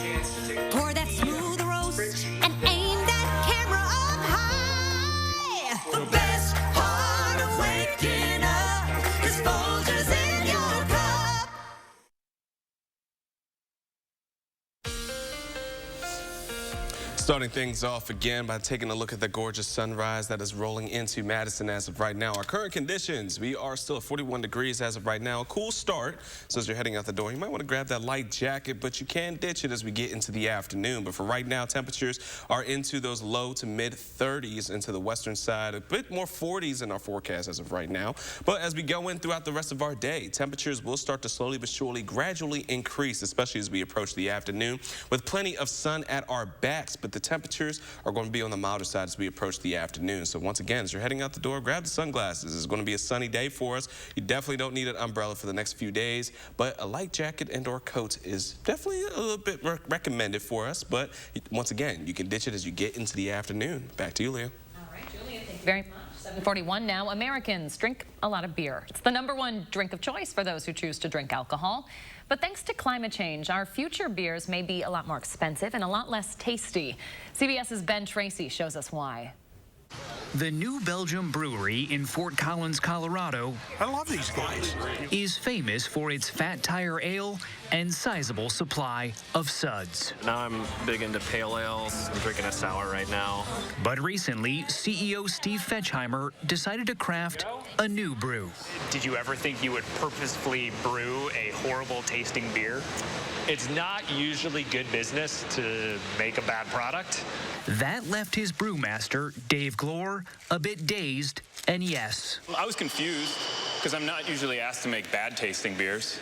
Pour that smooth roast and aim that camera up high. The best part of waking up is Folgers in your cup. Starting things off again by taking a look at the gorgeous sunrise that is rolling into Madison as of right now. Our current conditions, we are still at 41 degrees as of right now. A cool start, so as you're heading out the door, you might want to grab that light jacket, but you can ditch it as we get into the afternoon. But for right now, temperatures are into those low to mid 30s into the western side, a bit more 40s in our forecast as of right now. But as we go in throughout the rest of our day, temperatures will start to slowly but surely gradually increase, especially as we approach the afternoon, with plenty of sun at our backs. But the temperatures are going to be on the milder side as we approach the afternoon. So once again, as you're heading out the door, grab the sunglasses. It's going to be a sunny day for us. You definitely don't need an umbrella for the next few days, but a light jacket and or coat is definitely a little bit recommended for us. But once again, you can ditch it as you get into the afternoon. Back to you, Leah. All right, Julia, thank you very much. 7:41 now. Americans drink a lot of beer. It's the #1 drink of choice for those who choose to drink alcohol. But thanks to climate change, our future beers may be a lot more expensive and a lot less tasty. CBS's Ben Tracy shows us why. The New Belgium Brewery in Fort Collins, Colorado, I love these guys, is famous for its Fat Tire Ale and sizable supply of suds. Now I'm big into pale ales. I'm drinking a sour right now. But recently, CEO Steve Fetchheimer decided to craft a new brew. Did you ever think you would purposefully brew a horrible tasting beer? It's not usually good business to make a bad product. That left his brewmaster, Dave Glore, a bit dazed, and yes. I was confused because I'm not usually asked to make bad tasting beers.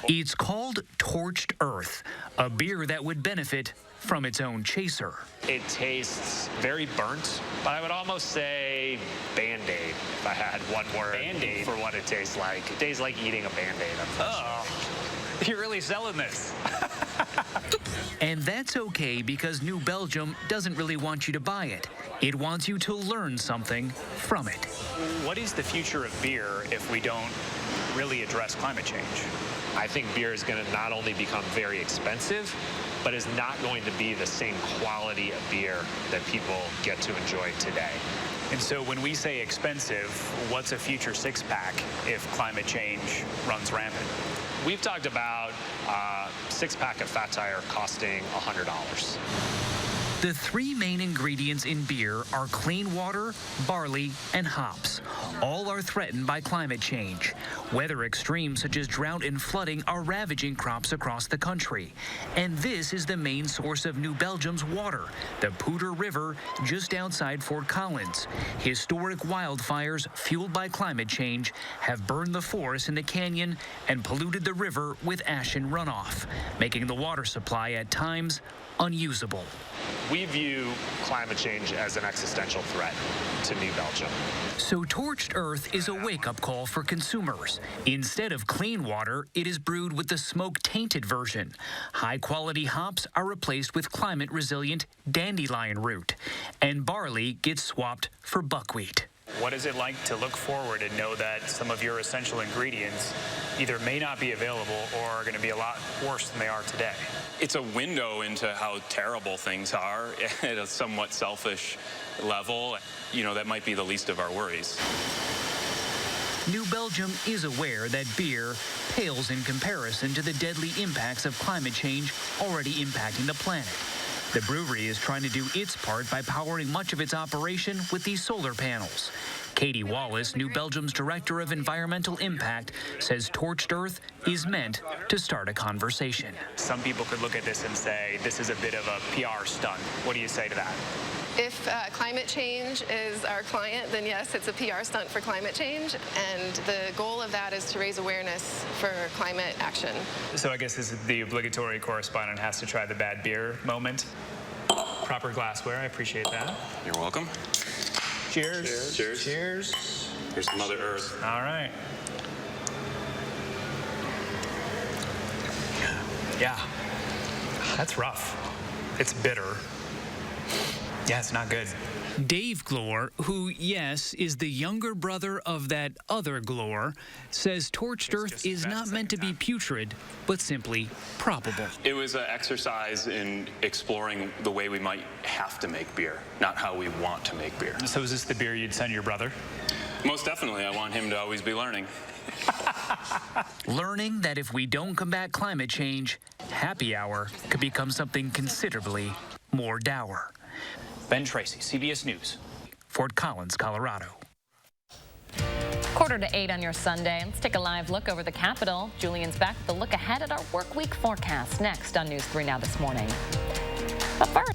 It's called Torched Earth, a beer that would benefit from its own chaser. It tastes very burnt, but I would almost say Band-Aid if I had one word Band-Aid for what it tastes like. It tastes like eating a Band-Aid. Oh, you're really selling this. And that's okay because New Belgium doesn't really want you to buy it. It wants you to learn something from it. What is the future of beer if we don't really address climate change? I think beer is going to not only become very expensive, but is not going to be the same quality of beer that people get to enjoy today. And so when we say expensive, what's a future six-pack if climate change runs rampant? We've talked about a six-pack of Fat Tire costing $100. The three main ingredients in beer are clean water, barley, and hops. All are threatened by climate change. Weather extremes such as drought and flooding are ravaging crops across the country. And this is the main source of New Belgium's water, the Poudre River just outside Fort Collins. Historic wildfires fueled by climate change have burned the forests in the canyon and polluted the river with ash and runoff, making the water supply at times unusable. We view climate change as an existential threat to New Belgium. So Torched Earth is a wake-up call for consumers. Instead of clean water, it is brewed with the smoke-tainted version. High-quality hops are replaced with climate-resilient dandelion root, and barley gets swapped for buckwheat. What is it like to look forward and know that some of your essential ingredients either may not be available or are going to be a lot worse than they are today? It's a window into how terrible things are at a somewhat selfish level. You know, that might be the least of our worries. New Belgium is aware that beer pales in comparison to the deadly impacts of climate change already impacting the planet. The brewery is trying to do its part by powering much of its operation with these solar panels. Katie Wallace, New Belgium's Director of Environmental Impact, says Torched Earth is meant to start a conversation. Some people could look at this and say, this is a bit of a PR stunt. What do you say to that? If climate change is our client, then yes, it's a PR stunt for climate change. And the goal of that is to raise awareness for climate action. So I guess this is the obligatory correspondent has to try the bad beer moment. Proper glassware, I appreciate that. You're welcome. Cheers. Cheers. Cheers. Here's Mother Earth. All right. Yeah, that's rough. It's bitter. Yeah, it's not good. Dave Glore, who, yes, is the younger brother of that other Glore, says Torched Earth is not meant to be putrid, but simply probable. It was an exercise in exploring the way we might have to make beer, not how we want to make beer. So is this the beer you'd send your brother? Most definitely. I want him to always be learning. Learning that if we don't combat climate change, happy hour could become something considerably more dour. Ben Tracy, CBS News. Fort Collins, Colorado. 7:45 on your Sunday. Let's take a live look over the Capitol. Julian's back with a look ahead at our work week forecast next on News 3 Now this morning. But first,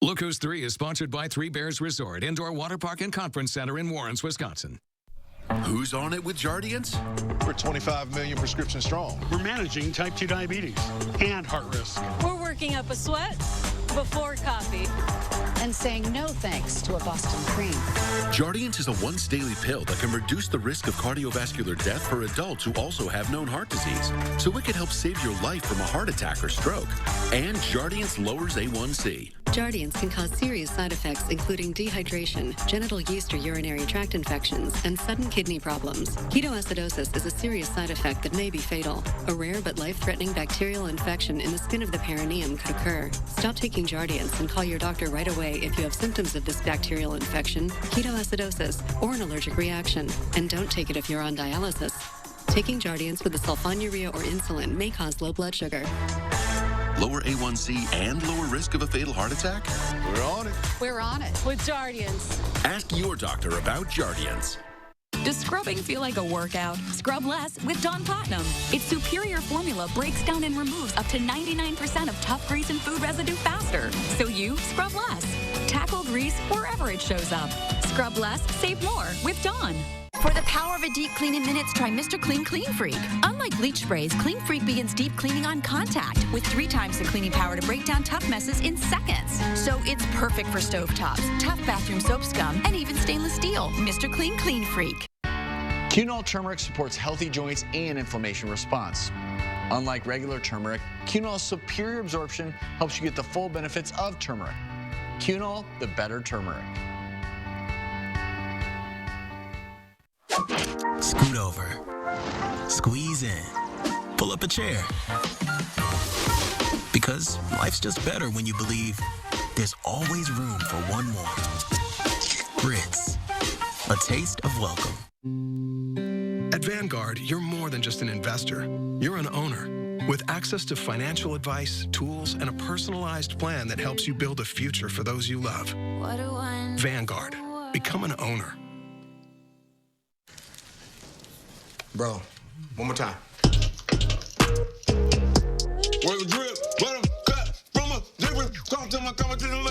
Look Who's 3 is sponsored by Three Bears Resort, Indoor Water Park and Conference Center in Warrens, Wisconsin. Who's on it with Jardiance? We're 25 million prescriptions strong. We're managing type 2 diabetes and heart risk. We're working up a sweat before coffee and saying no thanks to a Boston cream. Jardiance is a once daily pill that can reduce the risk of cardiovascular death for adults who also have known heart disease. So it could help save your life from a heart attack or stroke. And Jardiance lowers A1C. Jardiance can cause serious side effects, including dehydration, genital yeast or urinary tract infections, and sudden kidney problems. Ketoacidosis is a serious side effect that may be fatal. A rare but life-threatening bacterial infection in the skin of the perineum could occur. Stop taking Jardiance and call your doctor right away if you have symptoms of this bacterial infection, ketoacidosis, or an allergic reaction. And don't take it if you're on dialysis. Taking Jardiance with a sulfonylurea or insulin may cause low blood sugar. Lower A1C and lower risk of a fatal heart attack? We're on it. We're on it with Jardiance. Ask your doctor about Jardiance. Does scrubbing feel like a workout? Scrub less with Dawn Platinum. Its superior formula breaks down and removes up to 99% of tough grease and food residue faster. So you scrub less. Tackle grease wherever it shows up. Scrub less, save more with Dawn. For the power of a deep clean in minutes, try Mr. Clean Clean Freak. Unlike bleach sprays, Clean Freak begins deep cleaning on contact with 3 times the cleaning power to break down tough messes in seconds. So it's perfect for stovetops, tough bathroom soap scum, and even stainless steel. Mr. Clean Clean Freak. Quinol turmeric supports healthy joints and inflammation response. Unlike regular turmeric, Quinol's superior absorption helps you get the full benefits of turmeric. Quinol, the better turmeric. Scoot over. Squeeze in. Pull up a chair. Because life's just better when you believe there's always room for one more. Ritz. A taste of welcome. At Vanguard, you're more than just an investor. You're an owner. With access to financial advice, tools, and a personalized plan that helps you build a future for those you love. Vanguard. Become an owner. Bro, one more time.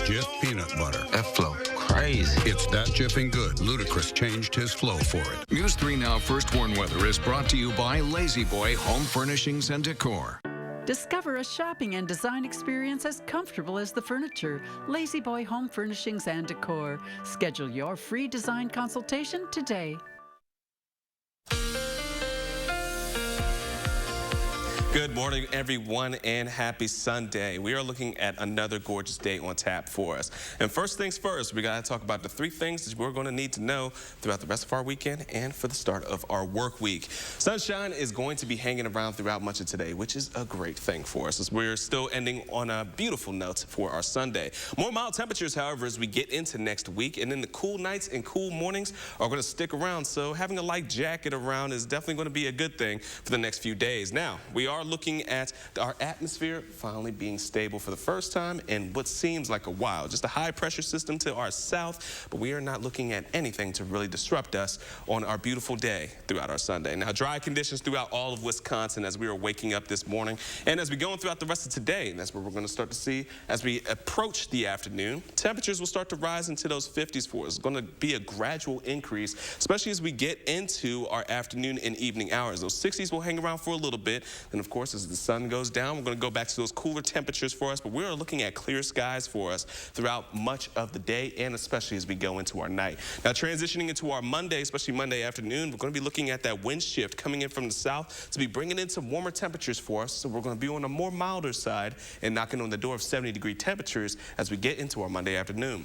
Jif Peanut Butter. That flow crazy. It's that jiffing good. Ludacris changed his flow for it. News 3 Now First Warn Weather is brought to you by Lazy Boy Home Furnishings and Decor. Discover a shopping and design experience as comfortable as the furniture. Lazy Boy Home Furnishings and Decor. Schedule your free design consultation today. Good morning, everyone, and happy Sunday. We are looking at another gorgeous day on tap for us. And first things first, we got to talk about the 3 things that we're going to need to know throughout the rest of our weekend and for the start of our work week. Sunshine is going to be hanging around throughout much of today, which is a great thing for us, as we're still ending on a beautiful note for our Sunday. More mild temperatures, however, as we get into next week, and then the cool nights and cool mornings are going to stick around, so having a light jacket around is definitely going to be a good thing for the next few days. Now, we are looking at our atmosphere finally being stable for the first time in what seems like a while. Just a high pressure system to our south, but we are not looking at anything to really disrupt us on our beautiful day throughout our Sunday. Now, dry conditions throughout all of Wisconsin as we are waking up this morning, and as we go throughout the rest of today, and that's what we're going to start to see as we approach the afternoon. Temperatures will start to rise into those 50s for us. It's going to be a gradual increase, especially as we get into our afternoon and evening hours. Those 60s will hang around for a little bit, and of course, as the sun goes down, we're going to go back to those cooler temperatures for us, but we are looking at clear skies for us throughout much of the day, and especially as we go into our night. Now, transitioning into our Monday, especially Monday afternoon, we're going to be looking at that wind shift coming in from the south to be bringing in some warmer temperatures for us, so we're going to be on a more milder side and knocking on the door of 70-degree temperatures as we get into our Monday afternoon.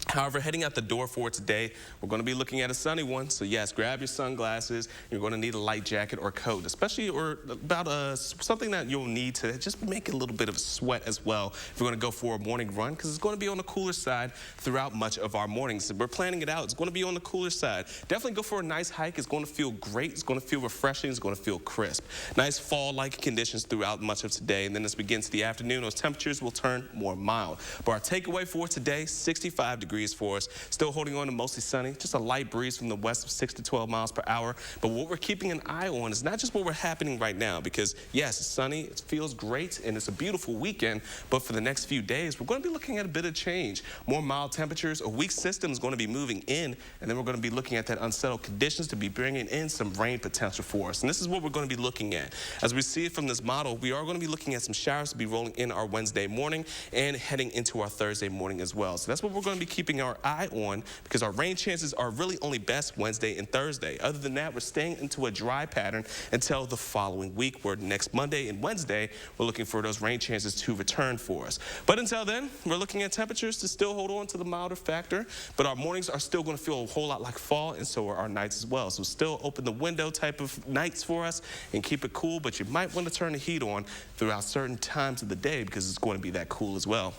However, heading out the door for today, we're going to be looking at a sunny one. So yes, grab your sunglasses. You're going to need a light jacket or coat, especially or about something that you'll need to just make a little bit of a sweat as well if we're going to go for a morning run, because it's going to be on the cooler side throughout much of our mornings. We're planning it out. It's going to be on the cooler side. Definitely go for a nice hike. It's going to feel great. It's going to feel refreshing. It's going to feel crisp. Nice fall-like conditions throughout much of today. And then as we get into the afternoon, those temperatures will turn more mild. But our takeaway for today, 65 degrees for us. Still holding on to mostly sunny, just a light breeze from the west of 6 to 12 miles per hour. But what we're keeping an eye on is not just what we're happening right now, because yes, it's sunny, it feels great, and it's a beautiful weekend, but for the next few days, we're going to be looking at a bit of change. More mild temperatures, a weak system is going to be moving in, and then we're going to be looking at that unsettled conditions to be bringing in some rain potential for us. And this is what we're going to be looking at. As we see it from this model, we are going to be looking at some showers to be rolling in our Wednesday morning and heading into our Thursday morning as well. So that's what we're going to be keeping our eye on, because our rain chances are really only best Wednesday and Thursday. Other than that, we're staying into a dry pattern until the following week, where next Monday and Wednesday, we're looking for those rain chances to return for us. But until then, we're looking at temperatures to still hold on to the milder factor, but our mornings are still going to feel a whole lot like fall, and so are our nights as well. So still open the window type of nights for us and keep it cool, but you might want to turn the heat on throughout certain times of the day, because it's going to be that cool as well.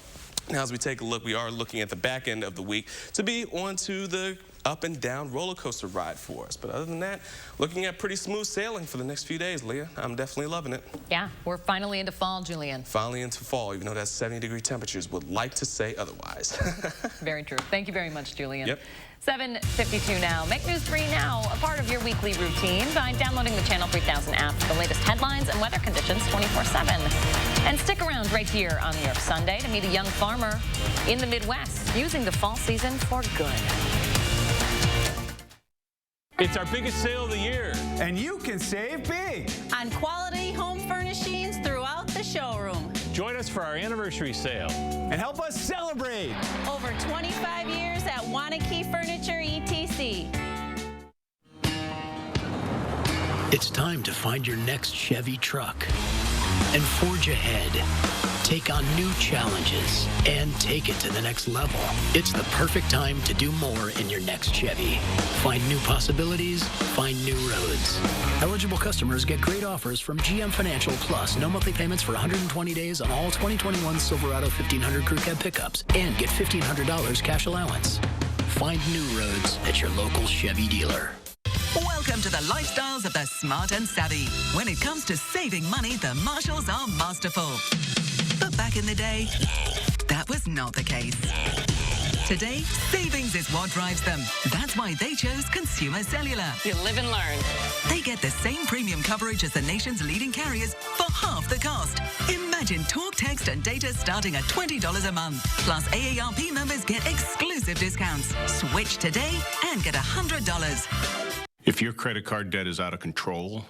Now, as we take a look, we are looking at the back end of the week to be onto the up and down roller coaster ride for us. But other than that, looking at pretty smooth sailing for the next few days, Leah. I'm definitely loving it. Yeah, we're finally into fall, Julian. Finally into fall, even though that's 70-degree temperatures. Would like to say otherwise. Very true. Thank you very much, Julian. Yep. 7:52 now. Make News 3 Now a part of your weekly routine by downloading the Channel 3000 app for the latest headlines and weather conditions 24/7. And stick around right here on New York Sunday to meet a young farmer in the Midwest using the fall season for good. It's our biggest sale of the year. And you can save big on quality home furnishings throughout the showroom. Join us for our anniversary sale and help us celebrate. Over 25 years at Wanakee Furniture ETC. It's time to find your next Chevy truck and forge ahead. Take on new challenges and take it to the next level. It's the perfect time to do more in your next Chevy. Find new possibilities, find new roads. Eligible customers get great offers from GM Financial, plus no monthly payments for 120 days on all 2021 Silverado 1500 Crew Cab pickups, and get $1,500 cash allowance. Find new roads at your local Chevy dealer. Welcome to the lifestyles of the smart and savvy. When it comes to saving money, the Marshalls are masterful. But back in the day, that was not the case. Today, savings is what drives them. That's why they chose Consumer Cellular. You live and learn. They get the same premium coverage as the nation's leading carriers for half the cost. Imagine talk, text, and data starting at $20 a month. Plus, AARP members get exclusive discounts. Switch today and get $100. If your credit card debt is out of control,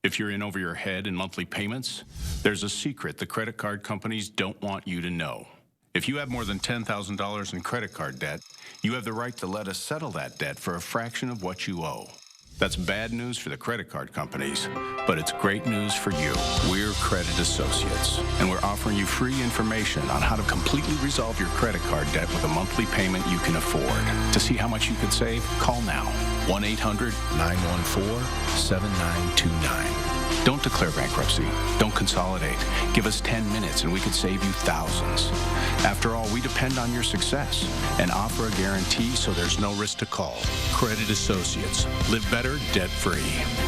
if you're in over your head in monthly payments, there's a secret the credit card companies don't want you to know. If you have more than $10,000 in credit card debt, you have the right to let us settle that debt for a fraction of what you owe. That's bad news for the credit card companies, but it's great news for you. We're Credit Associates, and we're offering you free information on how to completely resolve your credit card debt with a monthly payment you can afford. To see how much you could save, call now. 1-800-914-7929. Don't declare bankruptcy. Don't consolidate. Give us 10 minutes and we could save you thousands. After all, we depend on your success and offer a guarantee so there's no risk to call. Credit Associates. Live better, debt-free.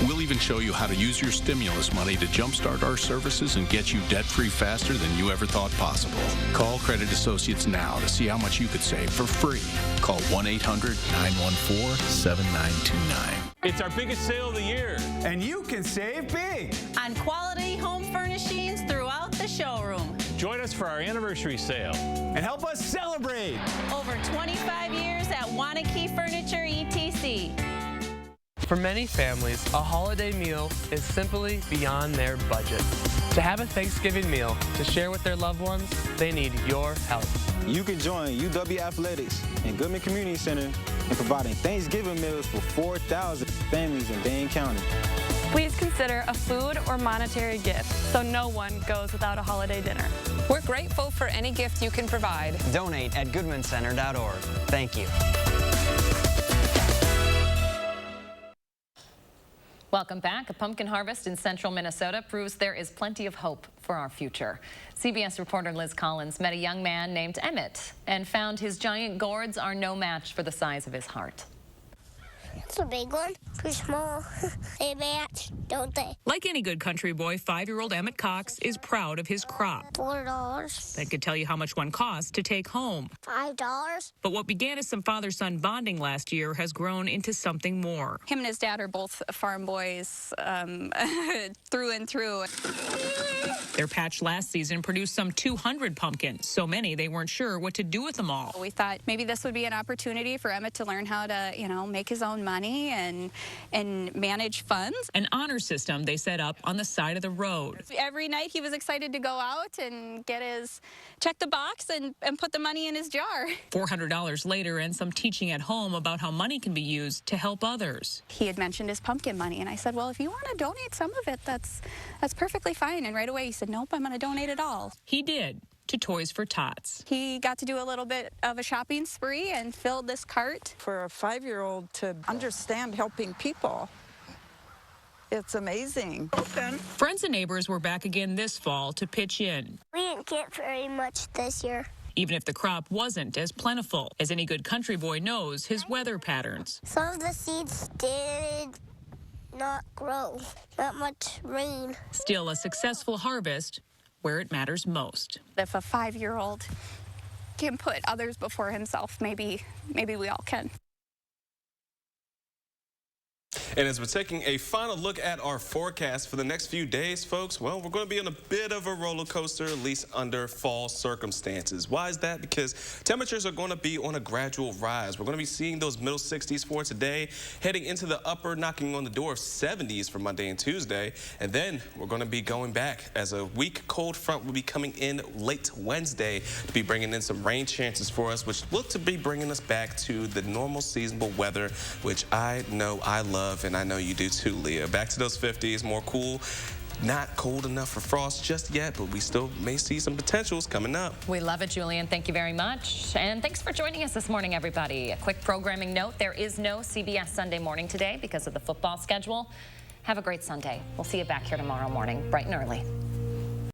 We'll even show you how to use your stimulus money to jumpstart our services and get you debt-free faster than you ever thought possible. Call Credit Associates now to see how much you could save for free. Call 1-800-914-7929. It's our biggest sale of the year, and you can save big on quality home furnishings throughout the showroom. Join us for our anniversary sale and help us celebrate. Over 25 years at Wanakee Furniture ETC. For many families, a holiday meal is simply beyond their budget. To have a Thanksgiving meal to share with their loved ones, they need your help. You can join UW Athletics and Goodman Community Center in providing Thanksgiving meals for 4,000 families in Dane County. Please consider a food or monetary gift so no one goes without a holiday dinner. We're grateful for any gift you can provide. Donate at goodmancenter.org. Thank you. Welcome back. A pumpkin harvest in central Minnesota proves there is plenty of hope for our future. CBS reporter Liz Collins met a young man named Emmett and found his giant gourds are no match for the size of his heart. It's a big one. Too small. They match, don't they? Like any good country boy, 5-year-old Emmett Cox is proud of his crop. $4. That could tell you how much one costs to take home. $5. But what began as some father-son bonding last year has grown into something more. Him and his dad are both farm boys through and through. Their patch last season produced some 200 pumpkins, so many they weren't sure what to do with them all. We thought maybe this would be an opportunity for Emmett to learn how to, make his own money and manage funds. An honor system they set up on the side of the road. Every night he was excited to go out and check the box and put the money in his jar. $400 later and some teaching at home about how money can be used to help others. He had mentioned his pumpkin money, and I said, well, if you want to donate some of it, that's perfectly fine. And right away he said, nope, I'm going to donate it all. He did. To Toys for Tots. He got to do a little bit of a shopping spree and filled this cart. For a 5-year-old to understand helping people, it's amazing. Friends and neighbors were back again this fall to pitch in. We didn't get very much this year. Even if the crop wasn't as plentiful. As any good country boy knows his weather patterns. Some of the seeds did not grow. Not much rain. Still a successful harvest where it matters most. If a 5-year-old can put others before himself, maybe we all can. And as we're taking a final look at our forecast for the next few days, folks, well, we're going to be on a bit of a roller coaster, at least under fall circumstances. Why is that? Because temperatures are going to be on a gradual rise. We're going to be seeing those middle 60s for today, heading into the upper, knocking on the door of 70s for Monday and Tuesday. And then we're going to be going back as a weak cold front will be coming in late Wednesday to be bringing in some rain chances for us, which look to be bringing us back to the normal seasonal weather, which I know I love, and I know you do too, Leah. Back to those 50s, more cool. Not cold enough for frost just yet, but we still may see some potentials coming up. We love it, Julian. Thank you very much. And thanks for joining us this morning, everybody. A quick programming note, there is no CBS Sunday Morning today because of the football schedule. Have a great Sunday. We'll see you back here tomorrow morning, bright and early.